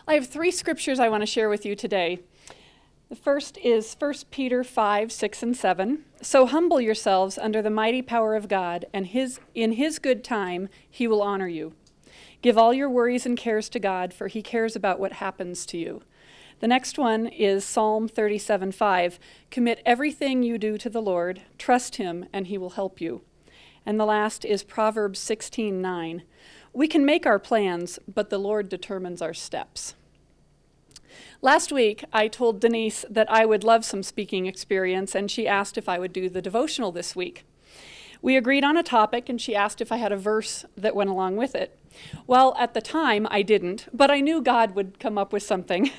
I have three scriptures I want to share with you today. The first is 1 Peter 5, 6, and 7. So humble yourselves under the mighty power of God, and in his good time he will honor you. Give all your worries and cares to God, for he cares about what happens to you. The next one is Psalm 37, 5. Commit everything you do to the Lord, trust him, and he will help you. And the last is Proverbs 16, 9. We can make our plans, but the Lord determines our steps. Last week, I told Denise that I would love some speaking experience, and she asked if I would do the devotional this week. We agreed on a topic, and she asked if I had a verse that went along with it. Well, at the time, I didn't, but I knew God would come up with something.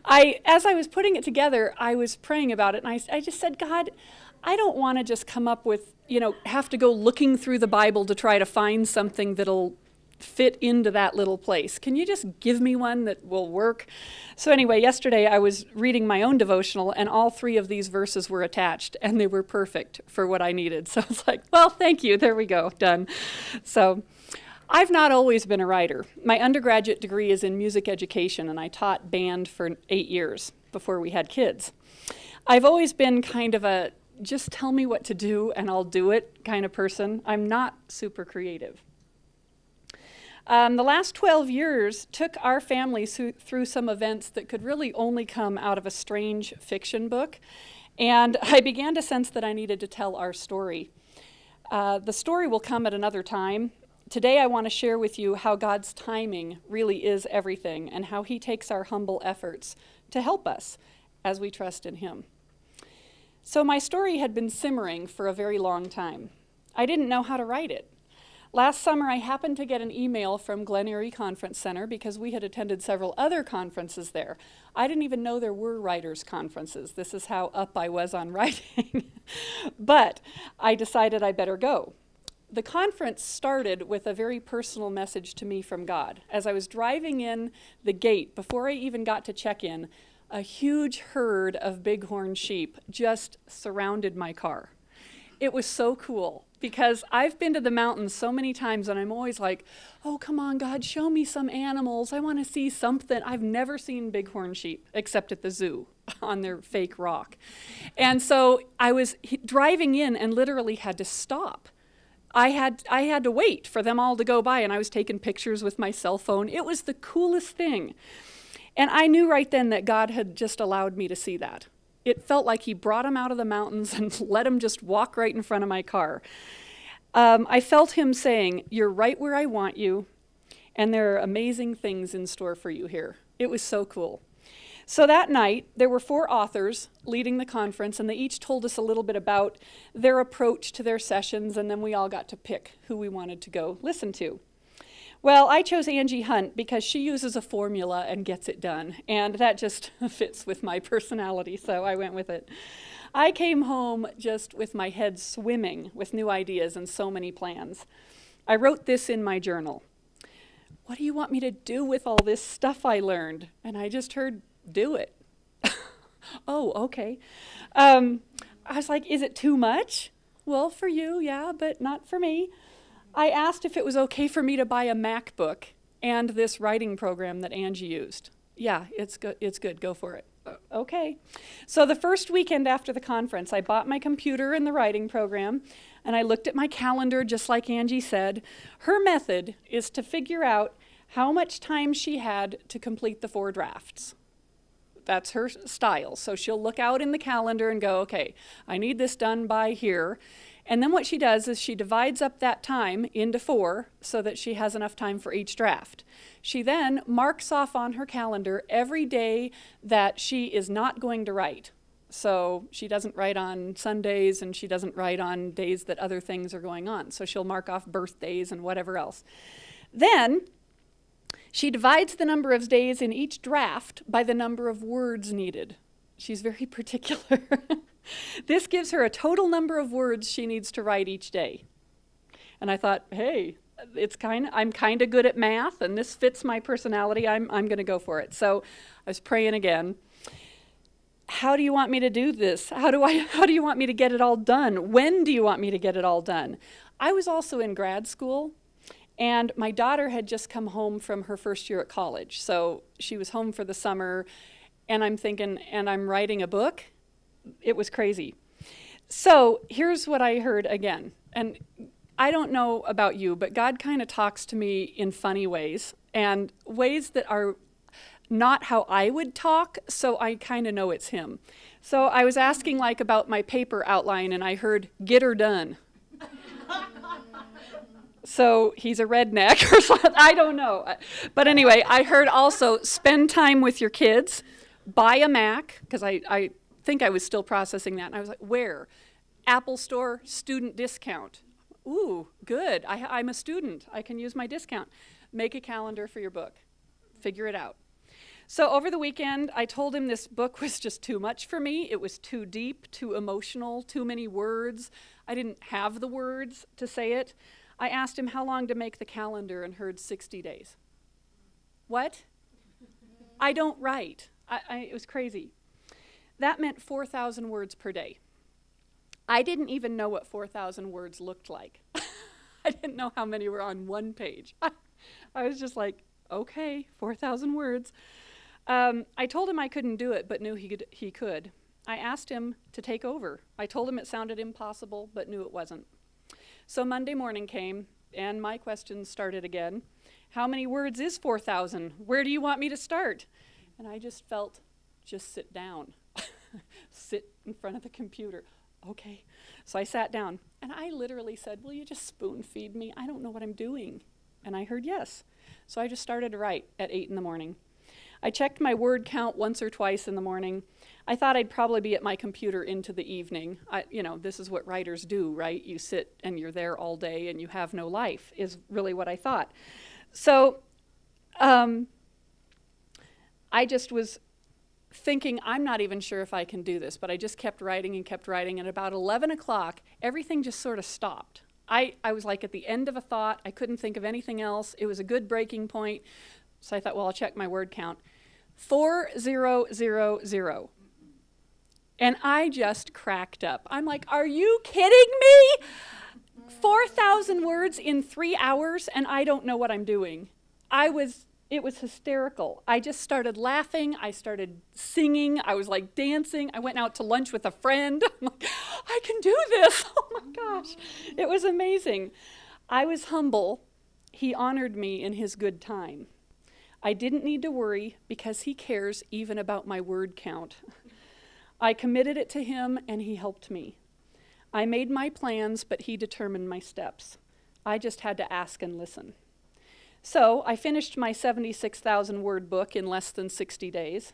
As I was putting it together, I was praying about it, and I just said, God, I don't want to just come up with, have to go looking through the Bible to try to find something that'll fit into that little place. Can you just give me one that will work? So anyway, yesterday I was reading my own devotional, and all three of these verses were attached, and they were perfect for what I needed. So I was like, well, thank you. There we go. Done. So I've not always been a writer. My undergraduate degree is in music education, and I taught band for 8 years before we had kids. I've always been kind of a just tell me what to do and I'll do it kind of person. I'm not super creative. The last 12 years took our family through some events that could really only come out of a strange fiction book, and I began to sense that I needed to tell our story. The story will come at another time. Today I want to share with you how God's timing really is everything, and how he takes our humble efforts to help us as we trust in him. So my story had been simmering for a very long time. I didn't know how to write it. Last summer, I happened to get an email from Glen Eyrie Conference Center because we had attended several other conferences there. I didn't even know there were writers' conferences. This is how up I was on writing. But I decided I better go. The conference started with a very personal message to me from God. As I was driving in the gate, before I even got to check in, a huge herd of bighorn sheep just surrounded my car. It was so cool because I've been to the mountains so many times and I'm always like, oh, come on, God, show me some animals. I want to see something. I've never seen bighorn sheep except at the zoo on their fake rock. And so I was driving in and literally had to stop. I had to wait for them all to go by, and I was taking pictures with my cell phone. It was the coolest thing. And I knew right then that God had just allowed me to see that. It felt like he brought them out of the mountains and let them just walk right in front of my car. I felt him saying, you're right where I want you, and there are amazing things in store for you here. It was so cool. So that night, there were 4 authors leading the conference, and they each told us a little bit about their approach to their sessions, and then we all got to pick who we wanted to go listen to. Well, I chose Angie Hunt because she uses a formula and gets it done, and that just fits with my personality, so I went with it. I came home just with my head swimming with new ideas and so many plans. I wrote this in my journal. What do you want me to do with all this stuff I learned? And I just heard, do it. Oh, okay. I was like, is it too much? Well, for you, yeah, but not for me. I asked if it was okay for me to buy a MacBook and this writing program that Angie used. Yeah, it's good, go for it. Okay. So the first weekend after the conference, I bought my computer and the writing program, and I looked at my calendar just like Angie said. Her method is to figure out how much time she had to complete the 4 drafts. That's her style. So she'll look out in the calendar and go, okay, I need this done by here. And then what she does is she divides up that time into 4 so that she has enough time for each draft. She then marks off on her calendar every day that she is not going to write. So she doesn't write on Sundays and she doesn't write on days that other things are going on. So she'll mark off birthdays and whatever else. Then she divides the number of days in each draft by the number of words needed. She's very particular. This gives her a total number of words she needs to write each day. And I thought, hey, I'm kind of good at math, and this fits my personality. I'm going to go for it. So I was praying again. How do you want me to do this? How do you want me to get it all done? When do you want me to get it all done? I was also in grad school, And my daughter had just come home from her first year at college. So she was home for the summer, and I'm thinking, and I'm writing a book? It was crazy. So here's what I heard again. And I don't know about you, but God kind of talks to me in funny ways, and ways that are not how I would talk, so I kind of know it's him. So I was asking like about my paper outline, and I heard, "Get her done." So he's a redneck or something, I don't know. But anyway, I heard also, "Spend time with your kids, buy a Mac," because I think I was still processing that, and I was like, "Where?" "Apple Store, student discount." Ooh, good, I'm a student, I can use my discount. "Make a calendar for your book, figure it out." So over the weekend, I told him this book was just too much for me. It was too deep, too emotional, too many words. I didn't have the words to say it. I asked him how long to make the calendar and heard 60 days. What? I don't write. It was crazy. That meant 4,000 words per day. I didn't even know what 4,000 words looked like. I didn't know how many were on one page. I was just like, okay, 4,000 words. I told him I couldn't do it, but knew he could. I asked him to take over. I told him it sounded impossible, but knew it wasn't. So Monday morning came, and my questions started again. How many words is 4,000? Where do you want me to start? And I just felt, just sit down. Sit in front of the computer. Okay. So I sat down, and I literally said, "Will you just spoon feed me? I don't know what I'm doing." And I heard yes. So I just started to write at 8 in the morning. I checked my word count once or twice in the morning. I thought I'd probably be at my computer into the evening. This is what writers do, right? You sit and you're there all day and you have no life, is really what I thought. So I just was thinking, I'm not even sure if I can do this, but I just kept writing and kept writing. And about 11 o'clock, everything just sort of stopped. I was like at the end of a thought. I couldn't think of anything else. It was a good breaking point. So I thought, well, I'll check my word count. 4,000. And I just cracked up. I'm like, are you kidding me? 4,000 words in 3 hours, and I don't know what I'm doing. It was hysterical. I just started laughing. I started singing. I was like dancing. I went out to lunch with a friend. I'm like, I can do this. Oh my gosh. It was amazing. I was humble. He honored me in his good time. I didn't need to worry because he cares even about my word count. I committed it to him and he helped me. I made my plans, but he determined my steps. I just had to ask and listen. So I finished my 76,000 word book in less than 60 days.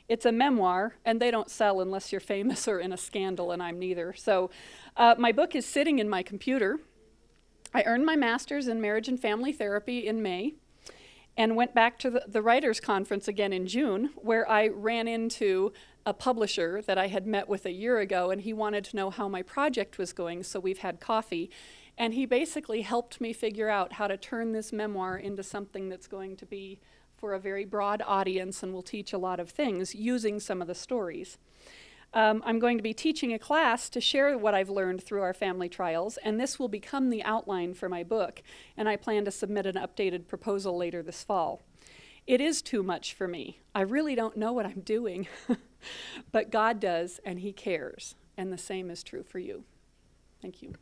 It's a memoir, and they don't sell unless you're famous or in a scandal, and I'm neither. So my book is sitting in my computer. I earned my master's in marriage and family therapy in May, and went back to the writers' conference again in June, where I ran into a publisher that I had met with a year ago, and he wanted to know how my project was going, so we've had coffee. And he basically helped me figure out how to turn this memoir into something that's going to be for a very broad audience and will teach a lot of things using some of the stories. I'm going to be teaching a class to share what I've learned through our family trials, and this will become the outline for my book, and I plan to submit an updated proposal later this fall. It is too much for me. I really don't know what I'm doing, but God does, and he cares, and the same is true for you. Thank you.